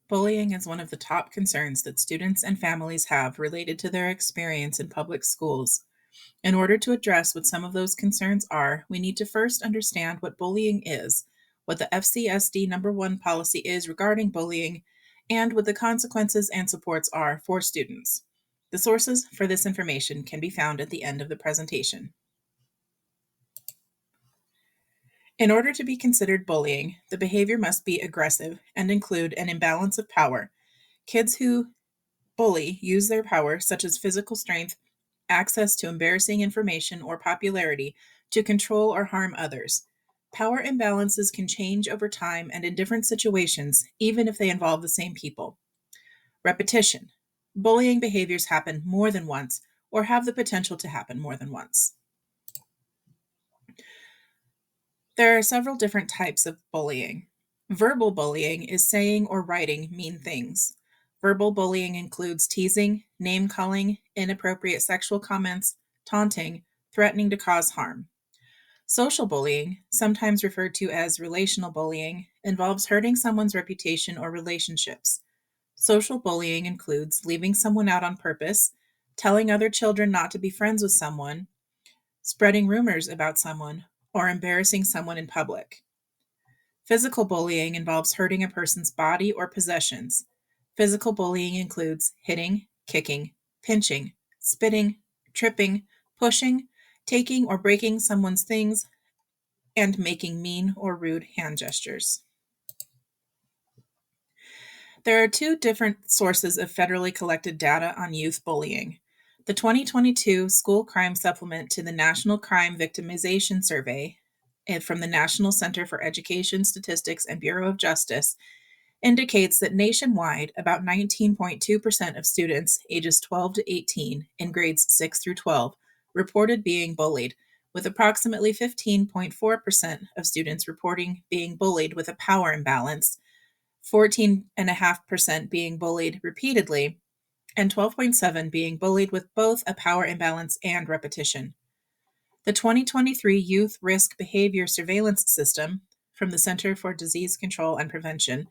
Bullying is one of the top concerns that students and families have related to their experience in public schools. In order to address what some of those concerns are, we need to first understand what bullying is, what the FCSD #1 policy is regarding bullying, and what the consequences and supports are for students. The sources for this information can be found at the end of the presentation. In order to be considered bullying, the behavior must be aggressive and include an imbalance of power. Kids who bully use their power, such as physical strength, access to embarrassing information, or popularity, to control or harm others. Power imbalances can change over time and in different situations, even if they involve the same people. Repetition. Bullying behaviors happen more than once or have the potential to happen more than once. There are several different types of bullying. Verbal bullying is saying or writing mean things. Verbal bullying includes teasing, name calling, inappropriate sexual comments, taunting, threatening to cause harm. Social bullying, sometimes referred to as relational bullying, involves hurting someone's reputation or relationships. Social bullying includes leaving someone out on purpose, telling other children not to be friends with someone, spreading rumors about someone, or embarrassing someone in public. Physical bullying involves hurting a person's body or possessions. Physical bullying includes hitting, kicking, pinching, spitting, tripping, pushing, taking or breaking someone's things, and making mean or rude hand gestures. There are two different sources of federally collected data on youth bullying. The 2022 School Crime Supplement to the National Crime Victimization Survey from the National Center for Education Statistics and Bureau of Justice indicates that nationwide, about 19.2% of students ages 12 to 18 in grades 6 through 12 reported being bullied, with approximately 15.4% of students reporting being bullied with a power imbalance, 14.5% being bullied repeatedly, and 12.7% being bullied with both a power imbalance and repetition. The 2023 Youth Risk Behavior Surveillance System from the Center for Disease Control and Prevention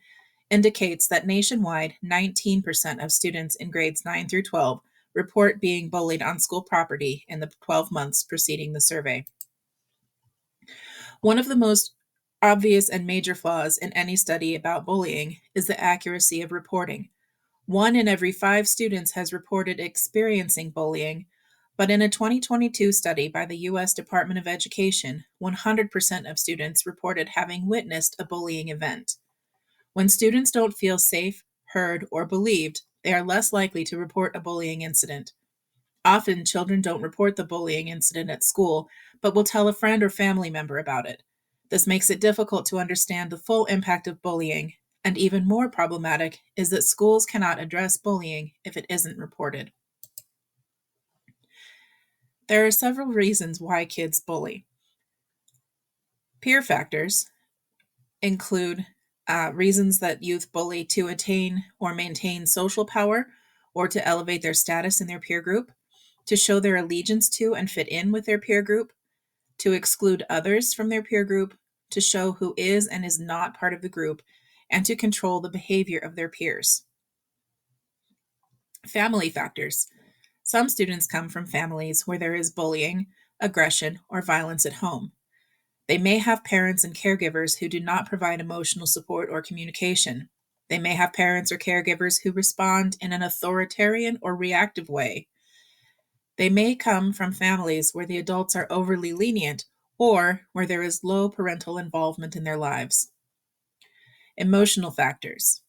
indicates that nationwide, 19% of students in grades 9 through 12 report being bullied on school property in the 12 months preceding the survey. One of the most obvious and major flaws in any study about bullying is the accuracy of reporting. 1 in every 5 students has reported experiencing bullying, but in a 2022 study by the U.S. Department of Education, 100% of students reported having witnessed a bullying event. When students don't feel safe, heard, or believed, they are less likely to report a bullying incident. Often, children don't report the bullying incident at school, but will tell a friend or family member about it. This makes it difficult to understand the full impact of bullying, and even more problematic is that schools cannot address bullying if it isn't reported. There are several reasons why kids bully. Peer factors include reasons that youth bully to attain or maintain social power or to elevate their status in their peer group, to show their allegiance to and fit in with their peer group, to exclude others from their peer group, to show who is and is not part of the group, and to control the behavior of their peers. Family factors. Some students come from families where there is bullying, aggression, or violence at home. They may have parents and caregivers who do not provide emotional support or communication. They may have parents or caregivers who respond in an authoritarian or reactive way. They may come from families where the adults are overly lenient or where there is low parental involvement in their lives. Emotional factors.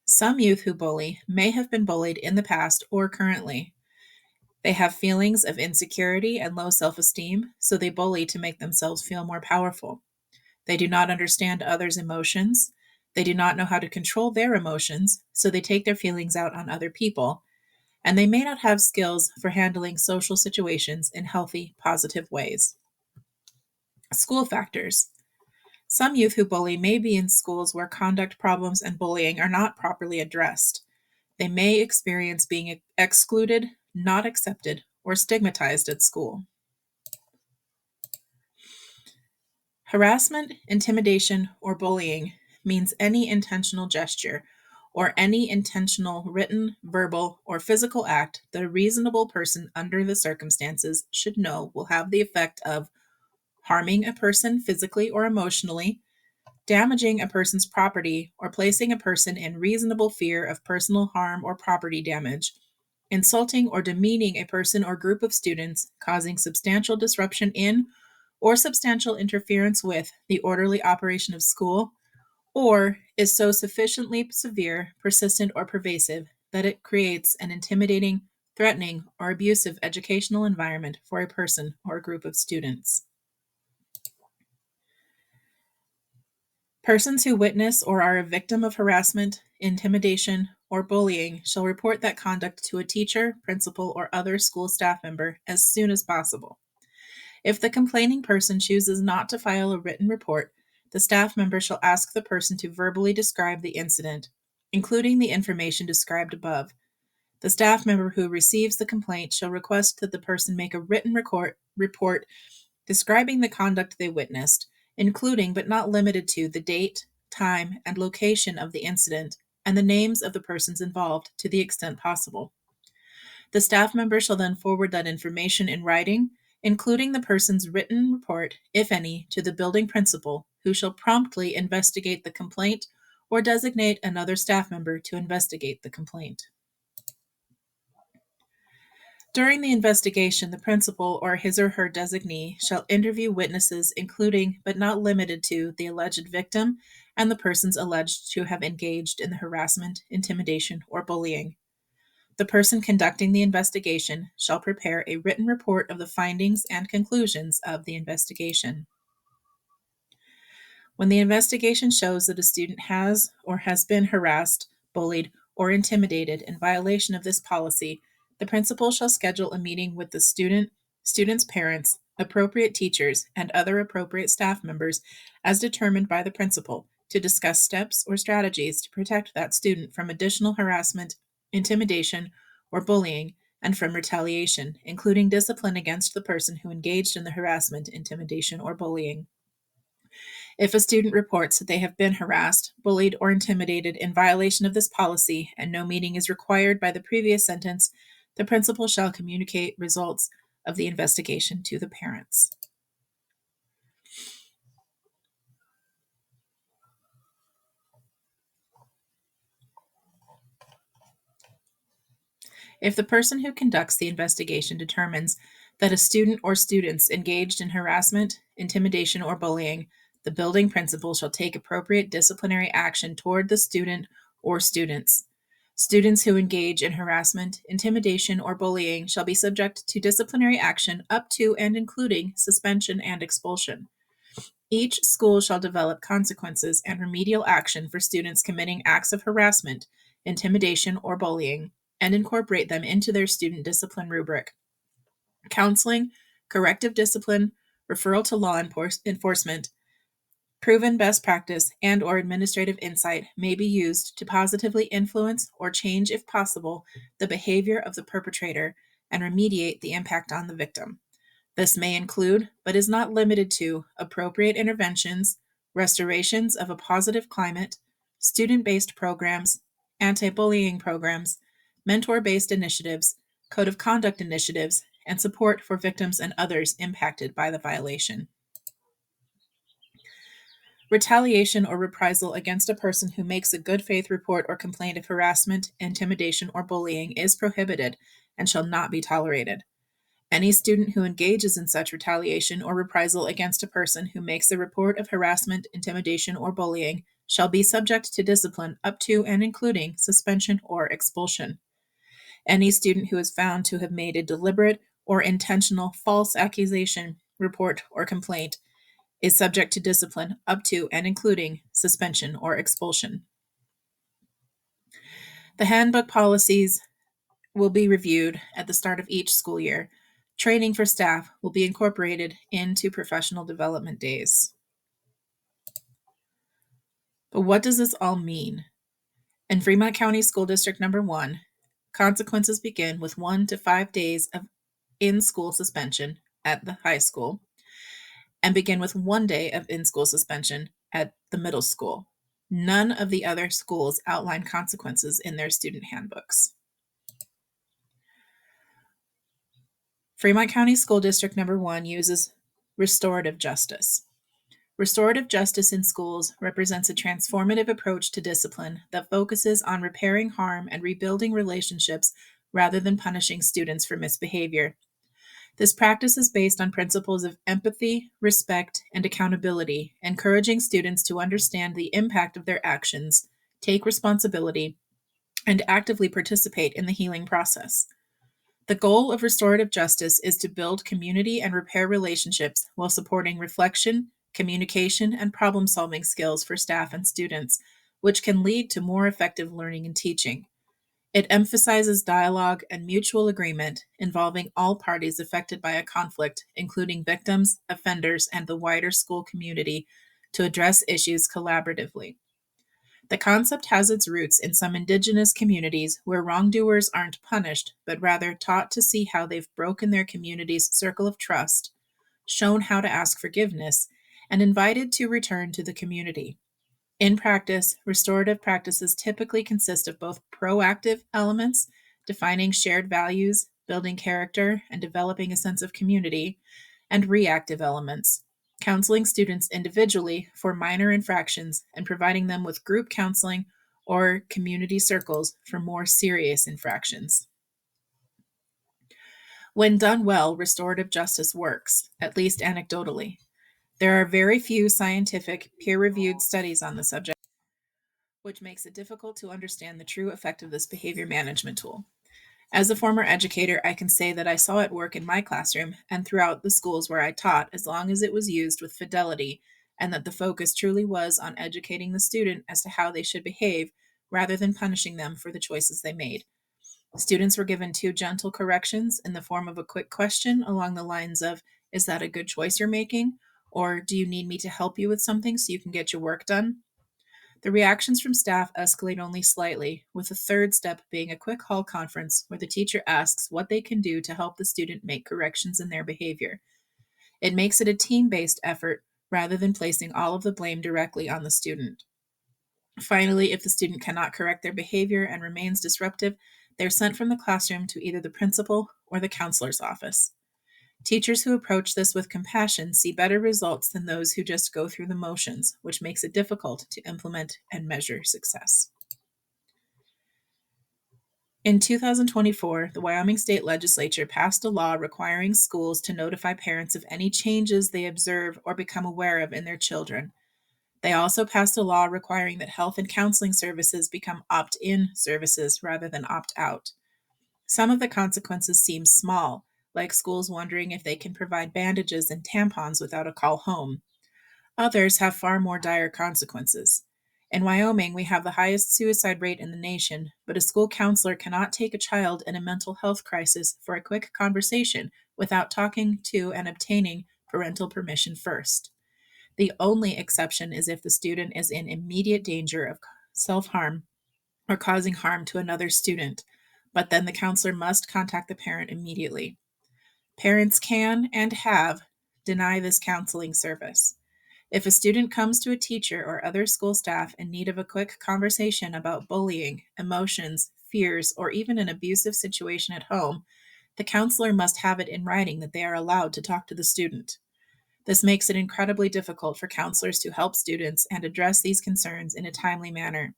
Some youth who bully may have been bullied in the past or currently. They have feelings of insecurity and low self-esteem, so they bully to make themselves feel more powerful. They do not understand others' emotions. They do not know how to control their emotions, so they take their feelings out on other people. And they may not have skills for handling social situations in healthy, positive ways. School factors. Some youth who bully may be in schools where conduct problems and bullying are not properly addressed. They may experience being excluded, not accepted, or stigmatized at school. Harassment, intimidation, or bullying means any intentional gesture or any intentional written, verbal, or physical act that a reasonable person under the circumstances should know will have the effect of harming a person physically or emotionally, damaging a person's property, or placing a person in reasonable fear of personal harm or property damage, insulting or demeaning a person or group of students, causing substantial disruption in or substantial interference with the orderly operation of school, or is so sufficiently severe, persistent, or pervasive that it creates an intimidating, threatening, or abusive educational environment for a person or a group of students. Persons who witness or are a victim of harassment, intimidation, or bullying shall report that conduct to a teacher, principal, or other school staff member as soon as possible. If the complaining person chooses not to file a written report, the staff member shall ask the person to verbally describe the incident, including the information described above. The staff member who receives the complaint shall request that the person make a written report describing the conduct they witnessed, including but not limited to the date, time, and location of the incident, and the names of the persons involved to the extent possible. The staff member shall then forward that information in writing, including the person's written report, if any, to the building principal, who shall promptly investigate the complaint or designate another staff member to investigate the complaint. During the investigation, the principal or his or her designee shall interview witnesses, including but not limited to the alleged victim and the persons alleged to have engaged in the harassment, intimidation, or bullying. The person conducting the investigation shall prepare a written report of the findings and conclusions of the investigation. When the investigation shows that a student has or has been harassed, bullied, or intimidated in violation of this policy, the principal shall schedule a meeting with the student, student's parents, appropriate teachers, and other appropriate staff members as determined by the principal to discuss steps or strategies to protect that student from additional harassment, intimidation, or bullying, and from retaliation, including discipline against the person who engaged in the harassment, intimidation, or bullying. If a student reports that they have been harassed, bullied, or intimidated in violation of this policy and no meeting is required by the previous sentence, the principal shall communicate results of the investigation to the parents. If the person who conducts the investigation determines that a student or students engaged in harassment, intimidation, or bullying, the building principal shall take appropriate disciplinary action toward the student or students. Students who engage in harassment, intimidation, or bullying shall be subject to disciplinary action up to and including suspension and expulsion. Each school shall develop consequences and remedial action for students committing acts of harassment, intimidation, or bullying, and incorporate them into their student discipline rubric. Counseling, corrective discipline, referral to law enforcement, proven best practice, and/or administrative insight may be used to positively influence or change, if possible, the behavior of the perpetrator and remediate the impact on the victim. This may include, but is not limited to, appropriate interventions, restorations of a positive climate, student-based programs, anti-bullying programs, mentor-based initiatives, code of conduct initiatives, and support for victims and others impacted by the violation. Retaliation or reprisal against a person who makes a good faith report or complaint of harassment, intimidation, or bullying is prohibited and shall not be tolerated. Any student who engages in such retaliation or reprisal against a person who makes a report of harassment, intimidation, or bullying shall be subject to discipline up to and including suspension or expulsion. Any student who is found to have made a deliberate or intentional false accusation, report, or complaint is subject to discipline up to and including suspension or expulsion. The handbook policies will be reviewed at the start of each school year. Training for staff will be incorporated into professional development days. But what does this all mean? In Fremont County School District Number 1, consequences begin with 1 to 5 days of in-school suspension at the high school and begin with 1 day of in-school suspension at the middle school. None of the other schools outline consequences in their student handbooks. Fremont County School District Number 1 uses restorative justice. Restorative justice in schools represents a transformative approach to discipline that focuses on repairing harm and rebuilding relationships rather than punishing students for misbehavior. This practice is based on principles of empathy, respect, and accountability, encouraging students to understand the impact of their actions, take responsibility, and actively participate in the healing process. The goal of restorative justice is to build community and repair relationships while supporting reflection, communication, and problem solving skills for staff and students, which can lead to more effective learning and teaching. It emphasizes dialogue and mutual agreement involving all parties affected by a conflict, including victims, offenders, and the wider school community, to address issues collaboratively. The concept has its roots in some indigenous communities where wrongdoers aren't punished, but rather taught to see how they've broken their community's circle of trust, shown how to ask forgiveness, and invited to return to the community. In practice, restorative practices typically consist of both proactive elements, defining shared values, building character, and developing a sense of community, and reactive elements, counseling students individually for minor infractions and providing them with group counseling or community circles for more serious infractions. When done well, restorative justice works, at least anecdotally. There are very few scientific, peer-reviewed studies on the subject, which makes it difficult to understand the true effect of this behavior management tool. As a former educator, I can say that I saw it work in my classroom and throughout the schools where I taught, as long as it was used with fidelity, and that the focus truly was on educating the student as to how they should behave rather than punishing them for the choices they made. Students were given 2 gentle corrections in the form of a quick question along the lines of, "Is that a good choice you're making?" Or, "Do you need me to help you with something so you can get your work done?" The reactions from staff escalate only slightly, with the third step being a quick hall conference where the teacher asks what they can do to help the student make corrections in their behavior. It makes it a team-based effort rather than placing all of the blame directly on the student. Finally, if the student cannot correct their behavior and remains disruptive, they're sent from the classroom to either the principal or the counselor's office. Teachers who approach this with compassion see better results than those who just go through the motions, which makes it difficult to implement and measure success. In 2024, the Wyoming State Legislature passed a law requiring schools to notify parents of any changes they observe or become aware of in their children. They also passed a law requiring that health and counseling services become opt-in services rather than opt-out. Some of the consequences seem small, like schools wondering if they can provide bandages and tampons without a call home. Others have far more dire consequences. In Wyoming, we have the highest suicide rate in the nation, but a school counselor cannot take a child in a mental health crisis for a quick conversation without talking to and obtaining parental permission first. The only exception is if the student is in immediate danger of self-harm or causing harm to another student, but then the counselor must contact the parent immediately. Parents can and have denied this counseling service. If a student comes to a teacher or other school staff in need of a quick conversation about bullying, emotions, fears, or even an abusive situation at home, the counselor must have it in writing that they are allowed to talk to the student. This makes it incredibly difficult for counselors to help students and address these concerns in a timely manner.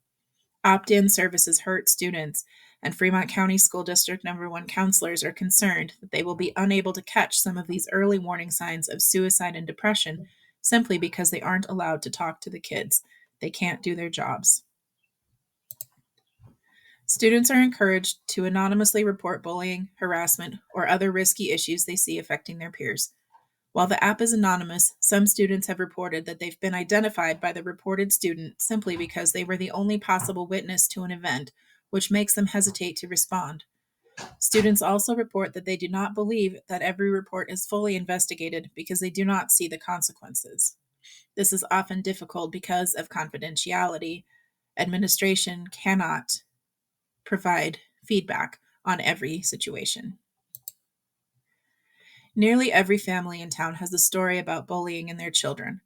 Opt-in services hurt students, and Fremont County School District Number 1 counselors are concerned that they will be unable to catch some of these early warning signs of suicide and depression simply because they aren't allowed to talk to the kids. They can't do their jobs. Students are encouraged to anonymously report bullying, harassment, or other risky issues they see affecting their peers. While the app is anonymous, some students have reported that they've been identified by the reported student simply because they were the only possible witness to an event, which makes them hesitate to respond. Students also report that they do not believe that every report is fully investigated because they do not see the consequences. This is often difficult because of confidentiality. Administration cannot provide feedback on every situation. Nearly every family in town has a story about bullying in their children.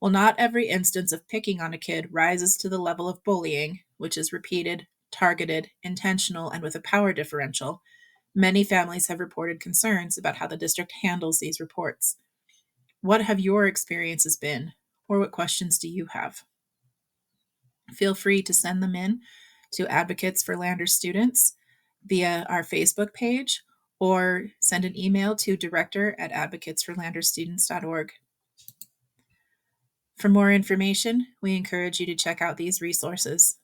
While not every instance of picking on a kid rises to the level of bullying, which is repeated, targeted, intentional, and with a power differential, many families have reported concerns about how the district handles these reports. What have your experiences been, or what questions do you have? Feel free to send them in to Advocates for Landers Students via our Facebook page, or send an email to director@advocatesforlandersstudents.org. For more information, we encourage you to check out these resources.